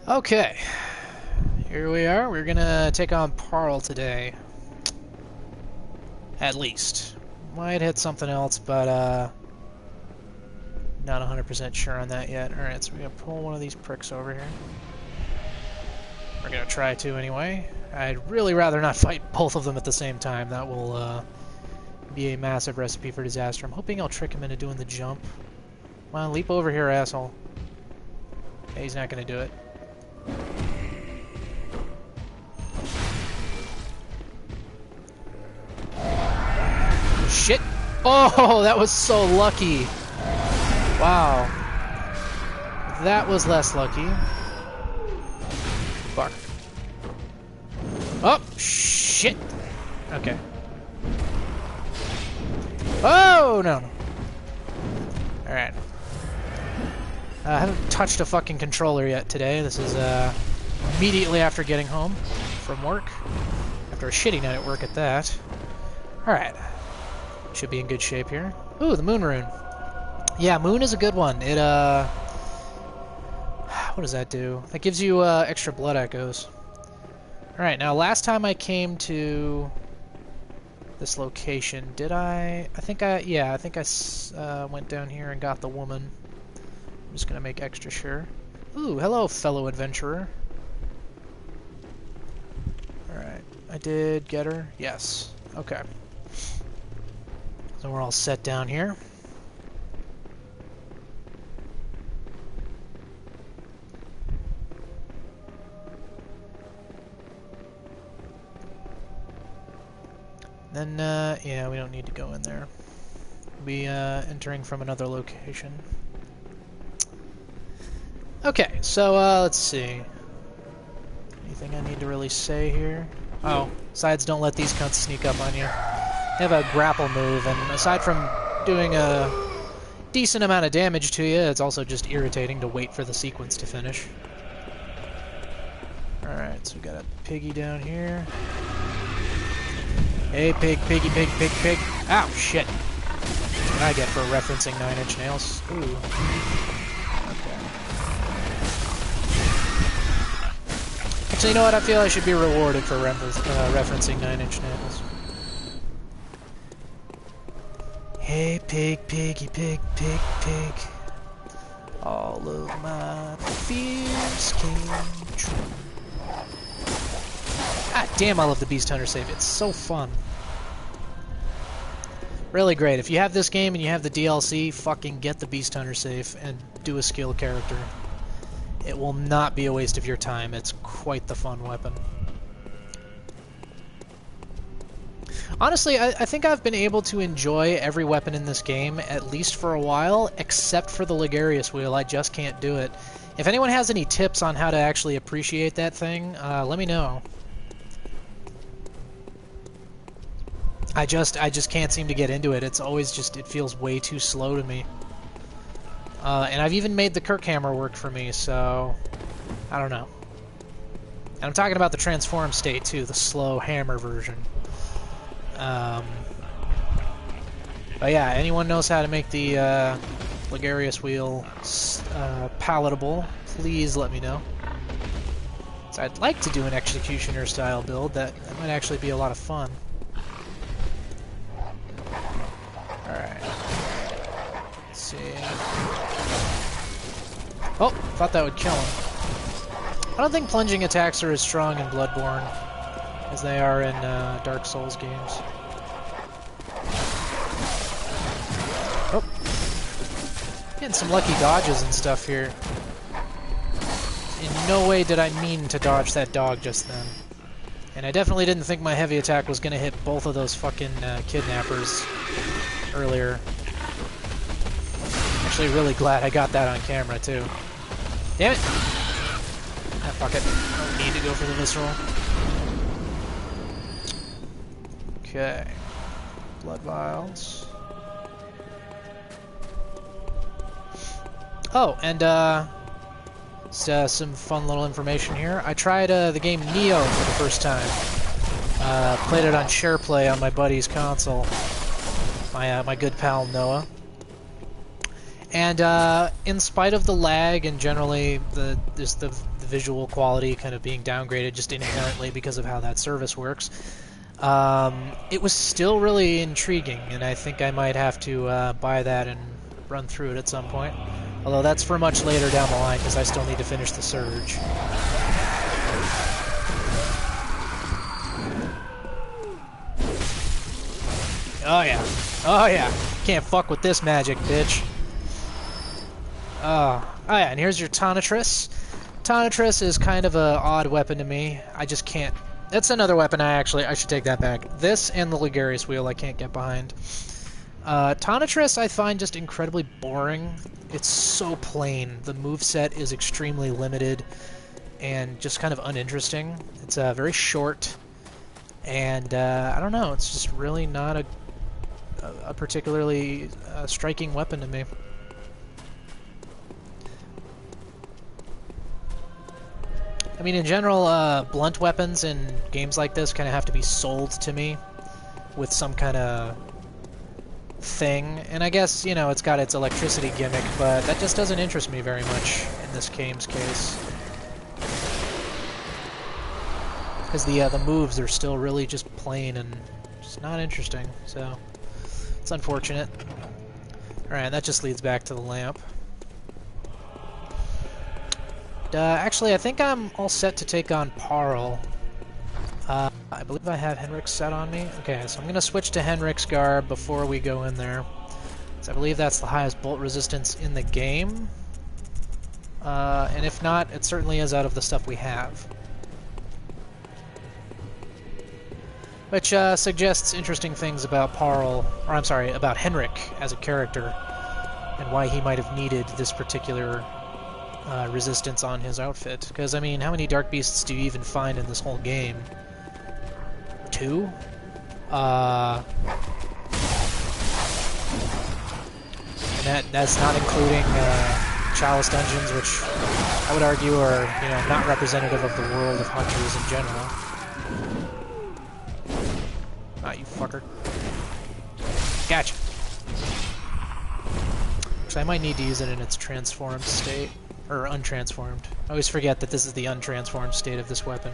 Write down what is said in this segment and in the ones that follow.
Okay, here we are. We're gonna take on Paarl today. At least. Might hit something else, but not 100% sure on that yet. Alright, so we're gonna pull one of these pricks over here. We're gonna try to anyway. I'd really rather not fight both of them at the same time. That will be a massive recipe for disaster. I'm hoping I'll trick him into doing the jump. Come on, leap over here, asshole. Okay, he's not gonna do it. Shit! Oh, that was so lucky! Wow. That was less lucky. Fuck. Oh, shit! Okay. Oh, no. Alright. I haven't touched a fucking controller yet today. This is immediately after getting home from work. After a shitty night at work at that. Alright. Should be in good shape here. Ooh, the moon rune. Yeah, moon is a good one. It, what does that do? That gives you extra blood echoes. Alright, now last time I came to this location, did I? I think I went down here and got the woman. I'm just gonna make extra sure. Ooh, hello, fellow adventurer. Alright, I did get her. Yes. Okay. So we're all set down here. Then, yeah, we don't need to go in there. We'll be entering from another location. Okay, so let's see. Anything I need to really say here? Oh, sides don't let these cunts sneak up on you. They have a grapple move, and aside from doing a decent amount of damage to you, it's also just irritating to wait for the sequence to finish. Alright, so we got a piggy down here. Hey, pig, piggy, pig, pig, pig. Ow, shit. What did I get for referencing 9 Inch Nails? Ooh. Okay. Actually, you know what? I feel I should be rewarded for referencing 9 Inch Nails. Hey, pig, piggy, pig, pig, pig. All of my fears came true. God damn, I love the Beast Hunter save. It's so fun. Really great. If you have this game and you have the DLC, fucking get the Beast Hunter save and do a skill character. It will not be a waste of your time. It's quite the fun weapon. Honestly, I think I've been able to enjoy every weapon in this game, at least for a while, except for the Ligarius wheel. I just can't do it. If anyone has any tips on how to actually appreciate that thing, let me know. I just can't seem to get into it. It's always just, it feels way too slow to me. And I've even made the Kirkhammer work for me, so I don't know. And I'm talking about the transform state too, the slow hammer version. But yeah, anyone knows how to make the Ligarius wheel palatable, please let me know. So I'd like to do an Executioner style build. That might actually be a lot of fun. Alright. Let's see. Oh, thought that would kill him. I don't think plunging attacks are as strong in Bloodborne as they are in Dark Souls games. Oh. Getting some lucky dodges and stuff here. In no way did I mean to dodge that dog just then. And I definitely didn't think my heavy attack was going to hit both of those fucking kidnappers earlier. Actually really glad I got that on camera too. Damn it! Ah, fuck it. Don't need to go for the visceral. Okay. Blood vials. Oh, and some fun little information here. I tried the game Neo for the first time. Played it on SharePlay on my buddy's console. My good pal Noah. And in spite of the lag and generally the the visual quality kind of being downgraded just inherently because of how that service works. It was still really intriguing, and I think I might have to buy that and run through it at some point. Although that's for much later down the line, because I still need to finish the Surge. Oh yeah. Oh yeah. Can't fuck with this magic, bitch. Oh yeah, and here's your Tonitrus. Tonitrus is kind of an odd weapon to me. I just can't... That's another weapon I should take that back. This and the Ligarius Wheel I can't get behind. Tonitrus I find just incredibly boring. It's so plain. The moveset is extremely limited and just kind of uninteresting. It's very short, and I don't know, it's just really not a particularly striking weapon to me. I mean, in general, blunt weapons in games like this kind of have to be sold to me with some kind of thing, and I guess, you know, it's got its electricity gimmick, but that just doesn't interest me very much in this game's case. Because the moves are still really just plain and just not interesting, so it's unfortunate. Alright, that just leads back to the lamp. Actually, I think I'm all set to take on Paarl. I believe I have Henrik's set on me. Okay, so I'm going to switch to Henrik's garb before we go in there. So I believe that's the highest bolt resistance in the game. And if not, it certainly is out of the stuff we have. Which suggests interesting things about Paarl, or I'm sorry, about Henrik as a character, and why he might have needed this particular resistance on his outfit. Because, I mean, how many Dark Beasts do you even find in this whole game? 2? And that's not including Chalice dungeons, which I would argue are, you know, not representative of the world of hunters in general. Ah, you fucker. Gotcha. So I might need to use it in its transformed state. Or untransformed. I always forget that this is the untransformed state of this weapon.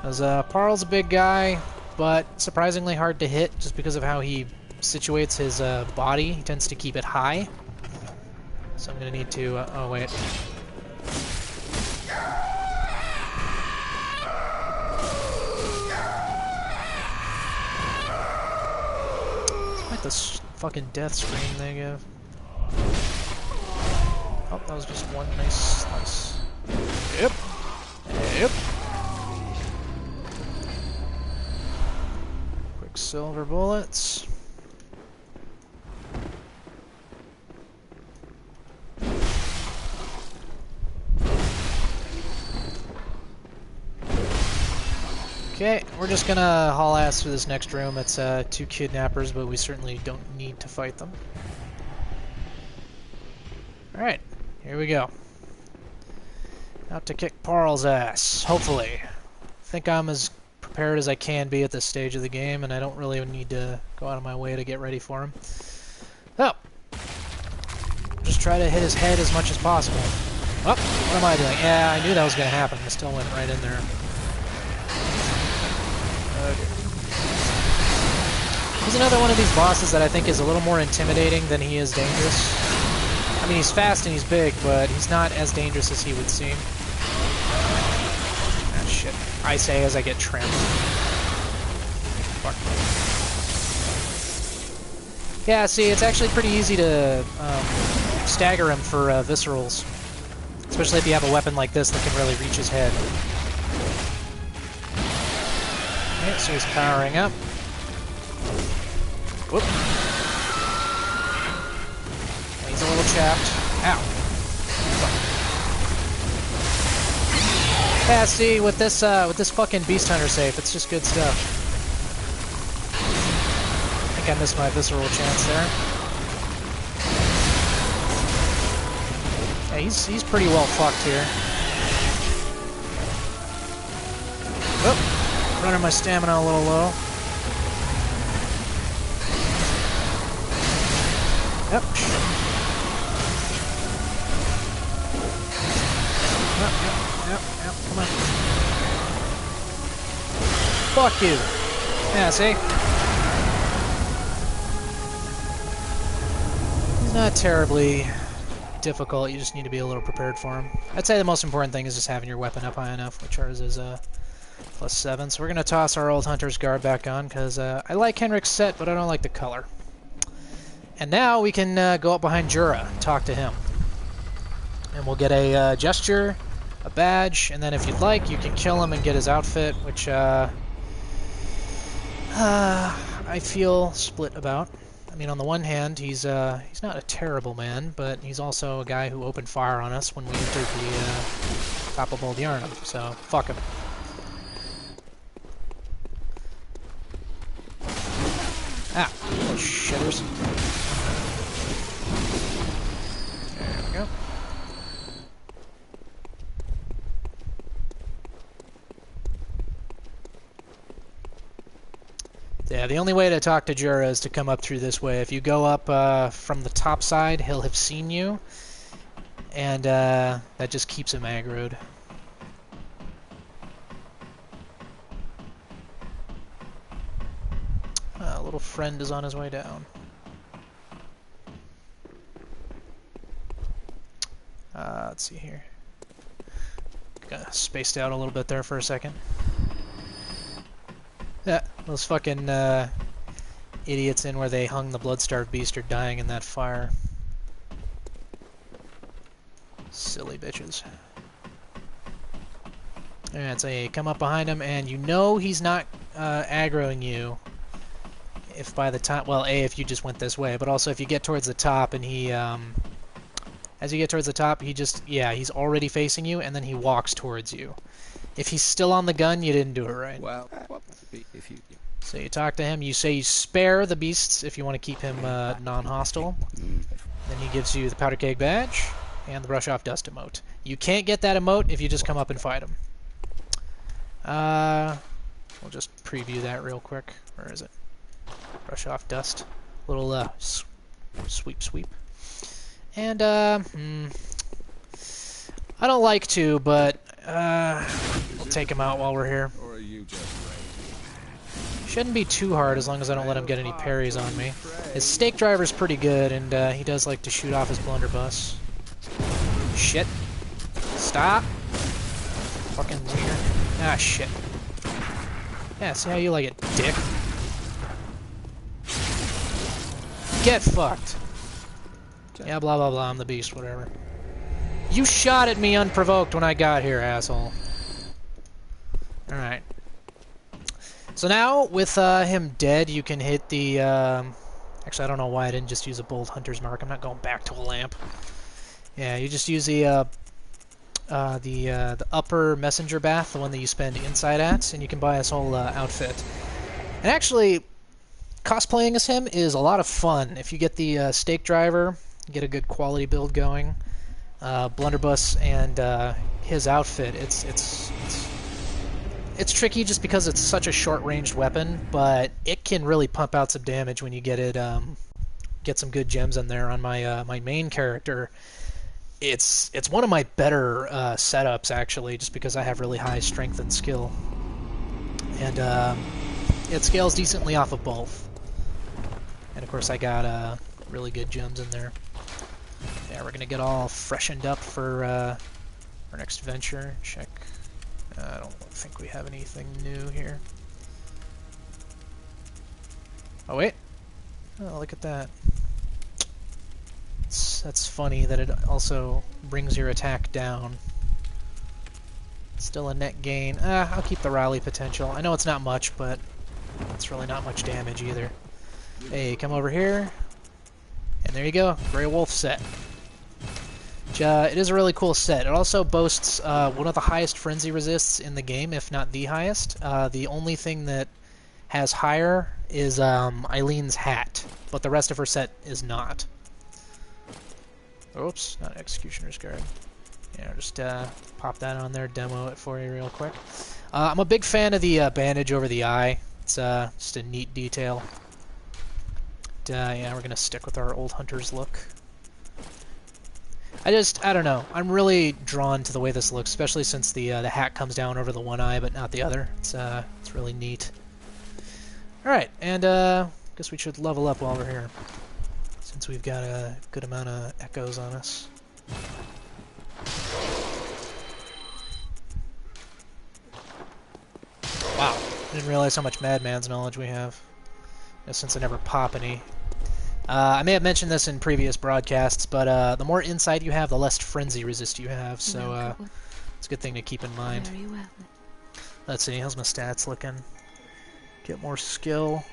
As Paarl's a big guy, but surprisingly hard to hit just because of how he situates his body. He tends to keep it high. So I'm gonna need to... oh, wait. It's like this fucking death scream they give. Oh, that was just one nice slice. Yep. Yep. Quicksilver bullets. Okay, we're just gonna haul ass through this next room. It's 2 kidnappers, but we certainly don't need to fight them. Alright, here we go. Out to kick Paarl's ass, hopefully. I think I'm as prepared as I can be at this stage of the game, and I don't really need to go out of my way to get ready for him. So, just try to hit his head as much as possible. Oh, what am I doing? Yeah, I knew that was going to happen. I still went right in there. Okay. He's another one of these bosses that I think is a little more intimidating than he is dangerous. I mean, he's fast and he's big, but he's not as dangerous as he would seem. Ah, shit. I say as I get trampled. Fuck. Yeah, see, it's actually pretty easy to stagger him for viscerals. Especially if you have a weapon like this that can really reach his head. Okay, so he's powering up. Whoop. He's a little chapped. Ow. Yeah, see, with this fucking Beast Hunter safe, it's just good stuff. I think I missed my visceral chance there. Yeah, he's pretty well fucked here. Oh, running my stamina a little low. Yep. Yep, come on. Fuck you. Yeah, see? He's not terribly difficult, you just need to be a little prepared for him. I'd say the most important thing is just having your weapon up high enough, which ours is +7. So we're going to toss our old Hunter's Guard back on, because I like Henrik's set, but I don't like the color. And now we can go up behind Jura and talk to him. And we'll get a gesture, a badge, and then if you'd like, you can kill him and get his outfit, which I feel split about. I mean, on the one hand, he's not a terrible man, but he's also a guy who opened fire on us when we entered the top of Old Yarnum, so fuck him. Ah, little shitters. There we go. Yeah, the only way to talk to Jura is to come up through this way. If you go up from the top side, he'll have seen you, and that just keeps him aggroed. A little friend is on his way down. Let's see here. Got spaced out a little bit there for a second. Yeah, those fucking idiots in where they hung the blood-starved beast are dying in that fire. Silly bitches. Alright, so you come up behind him, and you know he's not aggroing you if by the time... Well, A, if you just went this way, but also if you get towards the top and he... as you get towards the top, he just... Yeah, he's already facing you, and then he walks towards you. If he's still on the gun, you didn't do it right. Well, if you... So you talk to him, you say you spare the beasts if you want to keep him non-hostile. Then he gives you the powder keg badge and the brush off dust emote. You can't get that emote if you just come up and fight him. We'll just preview that real quick. Where is it? Brush off dust. Little sweep. And I don't like to, but we'll take him out while we're here. Or are you just Shouldn't be too hard as long as I don't let him get any parries on me. His stake driver's pretty good, and he does like to shoot off his blunderbuss. Shit. Stop. Fucking wiener. Ah, shit. Yeah, see how you like it, dick? Get fucked. Yeah, blah blah blah, I'm the beast, whatever. You shot at me unprovoked when I got here, asshole. Alright. So now, with him dead, you can hit the... Actually, I don't know why I didn't just use a bold hunter's mark. I'm not going back to a lamp. Yeah, you just use the upper messenger bath, the one that you spend inside at, and you can buy his whole outfit. And actually, cosplaying as him is a lot of fun. If you get the stake driver, get a good quality build going, blunderbuss, and his outfit, it's tricky just because it's such a short-ranged weapon, but it can really pump out some damage when you get it. Get some good gems in there on my my main character. It's one of my better setups actually, just because I have really high strength and skill, and it scales decently off of both. And of course, I got really good gems in there. Yeah, we're gonna get all freshened up for our next venture. Check. I don't think we have anything new here. Oh wait! Oh, look at that. That's funny that it also brings your attack down. Still a net gain. I'll keep the rally potential. I know it's not much, but it's really not much damage either. Hey, come over here. And there you go, Grey Wolf set. It is a really cool set. It also boasts one of the highest frenzy resists in the game, if not the highest. The only thing that has higher is Eileen's hat, but the rest of her set is not. Oops, not Executioner's Guard. Yeah, just pop that on there, demo it for you real quick. I'm a big fan of the bandage over the eye. It's just a neat detail. Yeah, we're gonna stick with our old hunter's look. I don't know. I'm really drawn to the way this looks, especially since the hat comes down over the one eye, but not the other. It's really neat. All right, and guess we should level up while we're here, since we've got a good amount of echoes on us. Wow, I didn't realize how much Madman's knowledge we have, since I never pop any. I may have mentioned this in previous broadcasts, but the more insight you have, the less frenzy resist you have, so it's a good thing to keep in mind. Let's see, how's my stats looking? Get more skill.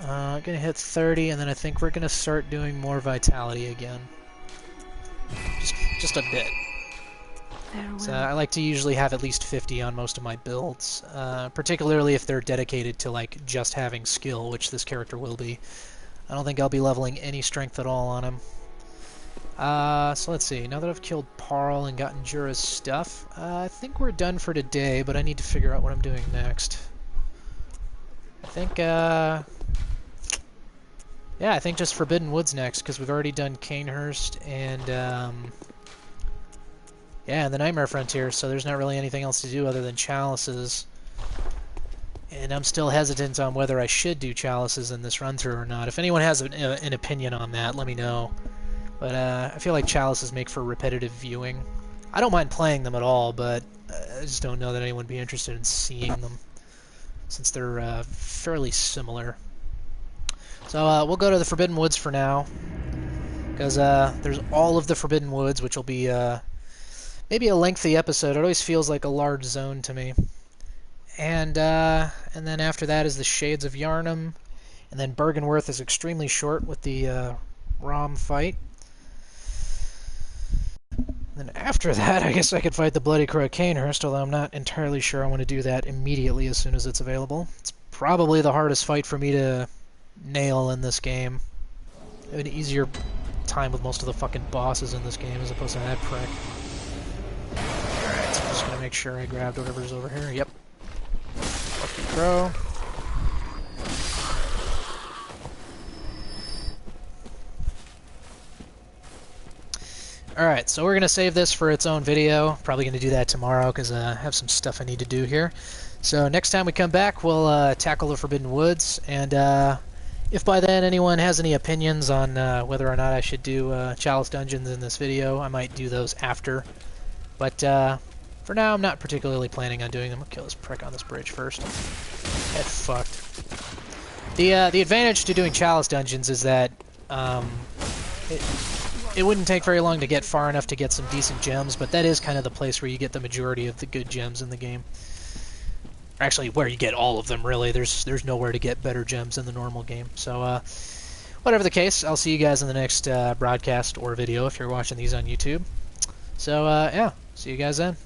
Gonna hit 30, and then I think we're gonna start doing more vitality again. Just a bit. So I like to usually have at least 50 on most of my builds, particularly if they're dedicated to like just having skill, which this character will be. I don't think I'll be leveling any strength at all on him. So let's see, now that I've killed Paarl and gotten Jura's stuff, I think we're done for today, but I need to figure out what I'm doing next. I think, yeah, I think just Forbidden Woods next, because we've already done Canehurst and, yeah, and the Nightmare Frontier, so there's not really anything else to do other than Chalices. And I'm still hesitant on whether I should do Chalices in this run-through or not. If anyone has an opinion on that, let me know. But I feel like Chalices make for repetitive viewing. I don't mind playing them at all, but I just don't know that anyone would be interested in seeing them, since they're fairly similar. So we'll go to the Forbidden Woods for now, because there's all of the Forbidden Woods, which will be maybe a lengthy episode. It always feels like a large zone to me. And then after that is the Shades of Yharnam, and then Bergenworth is extremely short with the Rom fight. Then after that, I guess I could fight the Bloody Crow at Canehurst, although I'm not entirely sure I want to do that immediately as soon as it's available. It's probably the hardest fight for me to nail in this game. I have an easier time with most of the fucking bosses in this game as opposed to that prick. Alright, so I'm just gonna make sure I grabbed whatever's over here. Yep. Lucky Crow. Alright, so we're going to save this for its own video. Probably going to do that tomorrow because I have some stuff I need to do here. So next time we come back, we'll tackle the Forbidden Woods. And if by then anyone has any opinions on whether or not I should do Chalice Dungeons in this video, I might do those after. But for now, I'm not particularly planning on doing them. I'll kill this prick on this bridge first. Get fucked. The advantage to doing Chalice Dungeons is that it wouldn't take very long to get far enough to get some decent gems, but that is kind of the place where you get the majority of the good gems in the game. Actually, where you get all of them, really. There's nowhere to get better gems in the normal game. So, whatever the case, I'll see you guys in the next broadcast or video if you're watching these on YouTube. So, yeah, see you guys then.